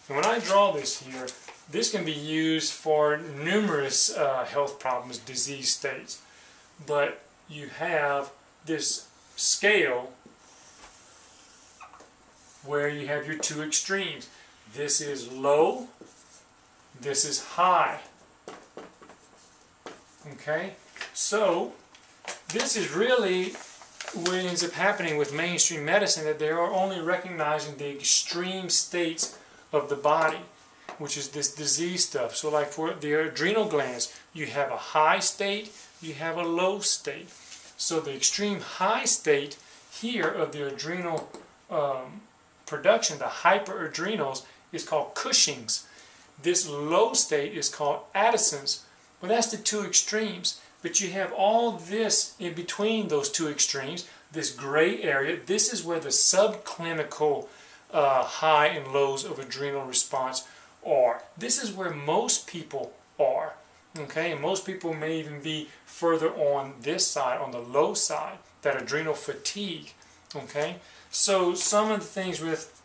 And when I draw this here, this can be used for numerous health problems, disease states. But you have this scale where you have your two extremes. This is low, this is high. Okay? So, this is really what ends up happening with mainstream medicine, that they are only recognizing the extreme states of the body, which is this disease stuff. So like for the adrenal glands, you have a high state, you have a low state. So the extreme high state here of the adrenal production, the hyperadrenals, is called Cushing's. This low state is called Addison's. Well, that's the two extremes. But you have all this in between those two extremes, this gray area. This is where the subclinical high and lows of adrenal response are. This is where most people are. Okay, and most people may even be further on this side, on the low side, that adrenal fatigue. Okay, so some of the things with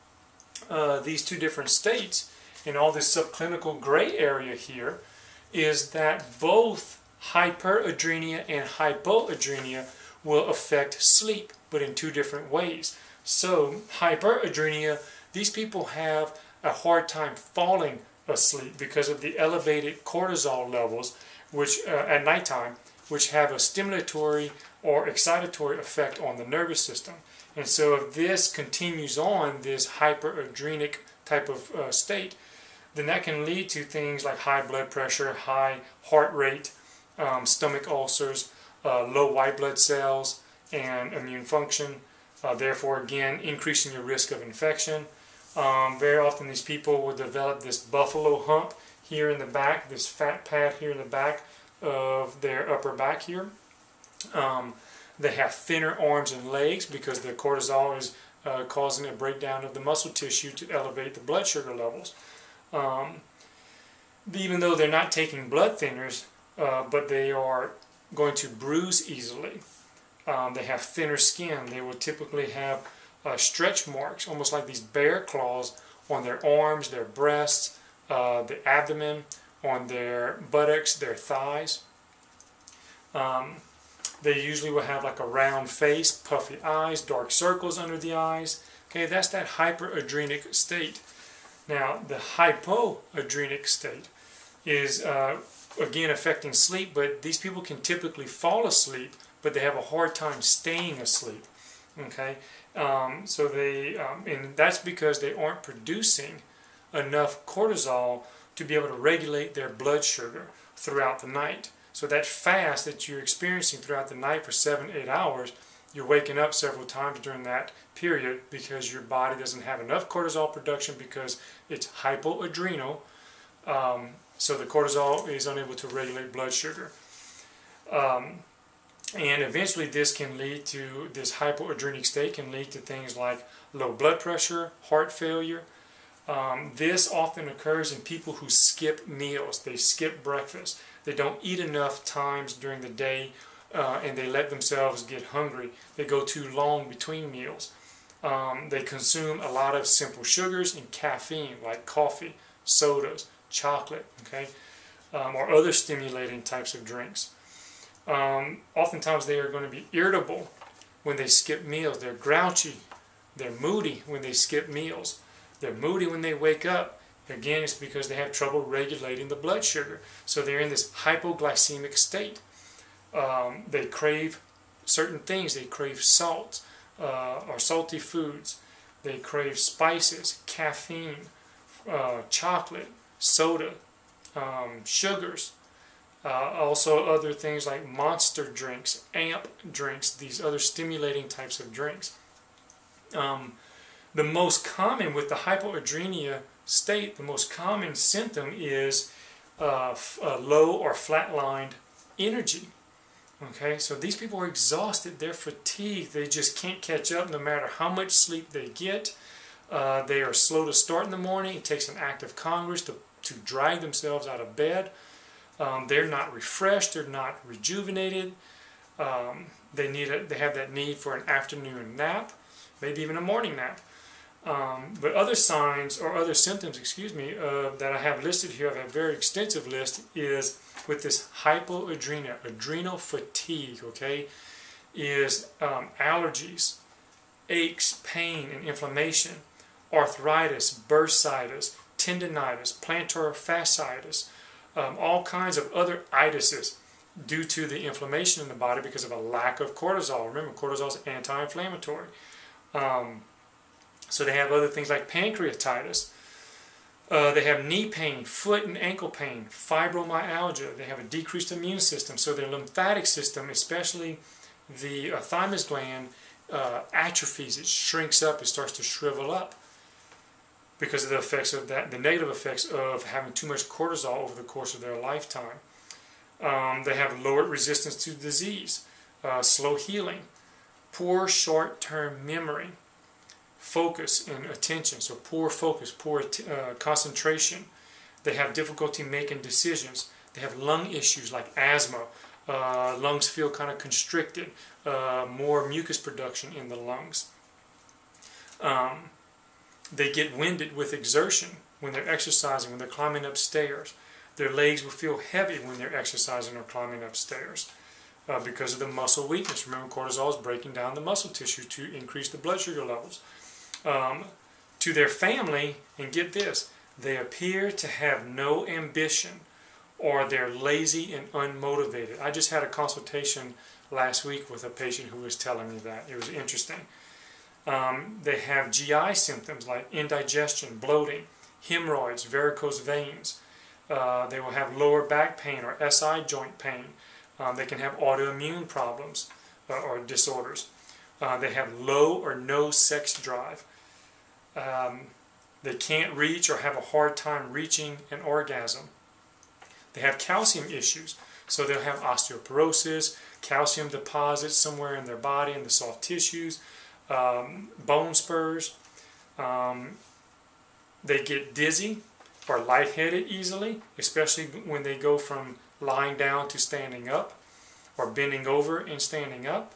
these two different states and all this subclinical gray area here is that both hyperadrenia and hypoadrenia will affect sleep, but in two different ways. So hyperadrenia, these people have a hard time falling asleep because of the elevated cortisol levels, which at nighttime, which have a stimulatory or excitatory effect on the nervous system. And so if this continues on, this hyperadrenic type of state, then that can lead to things like high blood pressure, high heart rate, stomach ulcers, low white blood cells, and immune function. Therefore, again, increasing your risk of infection. Very often these people will develop this buffalo hump here in the back, this fat pad here in the back of their upper back here. They have thinner arms and legs because the cortisol is causing a breakdown of the muscle tissue to elevate the blood sugar levels. Even though they're not taking blood thinners, but they are going to bruise easily. They have thinner skin. They will typically have stretch marks, almost like these bear claws, on their arms, their breasts, the abdomen, on their buttocks, their thighs. They usually will have like a round face, puffy eyes, dark circles under the eyes. Okay, that's that hyperadrenic state. Now, the hypoadrenic state is again affecting sleep, but these people can typically fall asleep, but they have a hard time staying asleep. Okay, so they and that's because they aren't producing enough cortisol to be able to regulate their blood sugar throughout the night. So that fast that you're experiencing throughout the night for 7-8 hours, you're waking up several times during that period because your body doesn't have enough cortisol production because it's hypoadrenal. So the cortisol is unable to regulate blood sugar. And eventually this can lead to, this hypoadrenic state can lead to things like low blood pressure, heart failure. This often occurs in people who skip meals. They skip breakfast. They don't eat enough times during the day and they let themselves get hungry. They go too long between meals. They consume a lot of simple sugars and caffeine like coffee, sodas, chocolate, okay, or other stimulating types of drinks. Oftentimes they are going to be irritable when they skip meals. They're grouchy. They're moody when they skip meals. They're moody when they wake up. Again, it's because they have trouble regulating the blood sugar. So they're in this hypoglycemic state. They crave certain things. They crave salt or salty foods. They crave spices, caffeine, chocolate, soda, sugars. Also other things like monster drinks, amp drinks, these other stimulating types of drinks. The most common with the hypoadrenia state, the most common symptom is low or flatlined energy. Okay, so these people are exhausted, they're fatigued, they just can't catch up no matter how much sleep they get. They are slow to start in the morning. It takes an act of Congress to drag themselves out of bed. They're not refreshed, they're not rejuvenated. They have that need for an afternoon nap, maybe even a morning nap. But other signs or other symptoms, excuse me, that I have listed here, I have a very extensive list, is with this hypoadrenal, adrenal fatigue, okay, is allergies, aches, pain, and inflammation, arthritis, bursitis, tendinitis, plantar fasciitis, all kinds of other itises due to the inflammation in the body because of a lack of cortisol. Remember, cortisol is anti-inflammatory. So they have other things like pancreatitis. They have knee pain, foot and ankle pain, fibromyalgia. They have a decreased immune system. So their lymphatic system, especially the thymus gland, atrophies. It shrinks up. It starts to shrivel up because of the effects of that, the negative effects of having too much cortisol over the course of their lifetime. They have lowered resistance to disease, slow healing, poor short-term memory, focus and attention, so poor focus, poor concentration. They have difficulty making decisions. They have lung issues like asthma. Lungs feel kind of constricted, more mucus production in the lungs. They get winded with exertion when they're exercising, when they're climbing up stairs. Their legs will feel heavy when they're exercising or climbing up stairs because of the muscle weakness. Remember, cortisol is breaking down the muscle tissue to increase the blood sugar levels. To their family, and get this, they appear to have no ambition, or they're lazy and unmotivated. I just had a consultation last week with a patient who was telling me that. It was interesting. They have GI symptoms like indigestion, bloating, hemorrhoids, varicose veins. They will have lower back pain or SI joint pain. They can have autoimmune problems or disorders. They have low or no sex drive. They can't reach or have a hard time reaching an orgasm. They have calcium issues, so they'll have osteoporosis, calcium deposits somewhere in their body, in the soft tissues, bone spurs. They get dizzy or lightheaded easily, especially when they go from lying down to standing up, or bending over and standing up.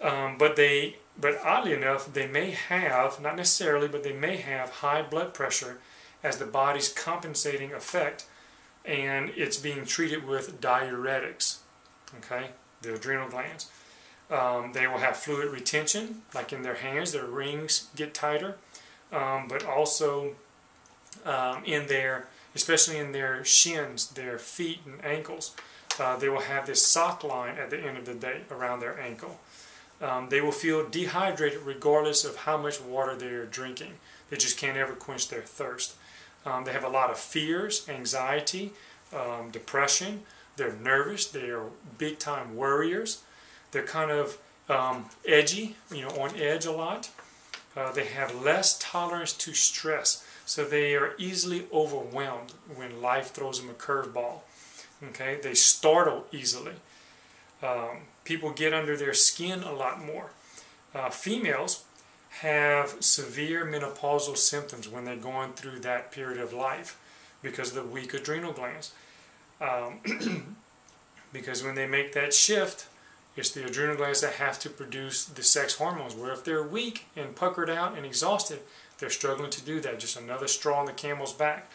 But oddly enough, they may have, not necessarily, but they may have high blood pressure as the body's compensating effect, and it's being treated with diuretics, okay, the adrenal glands. They will have fluid retention, like in their hands, their rings get tighter, but also especially in their shins, their feet and ankles. They will have this sock line at the end of the day around their ankle. They will feel dehydrated regardless of how much water they are drinking. They just can't ever quench their thirst. They have a lot of fears, anxiety, depression. They're nervous. They are big-time worriers. They're kind of edgy, on edge a lot. They have less tolerance to stress, so they are easily overwhelmed when life throws them a curveball. Okay, they startle easily. People get under their skin a lot more. Females have severe menopausal symptoms when they're going through that period of life because of the weak adrenal glands. Because when they make that shift, it's the adrenal glands that have to produce the sex hormones, where if they're weak and puckered out and exhausted, they're struggling to do that. Just another straw on the camel's back.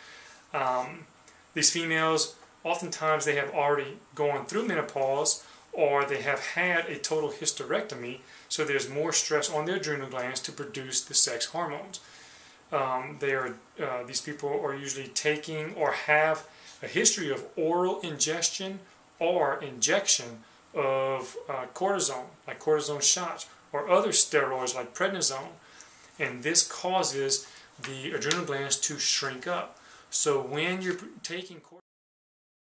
These females, oftentimes they have already gone through menopause, or they have had a total hysterectomy, so there's more stress on their adrenal glands to produce the sex hormones. These people are usually taking or have a history of oral ingestion or injection of cortisone, like cortisone shots, or other steroids like prednisone, and this causes the adrenal glands to shrink up. So when you're taking cortisone,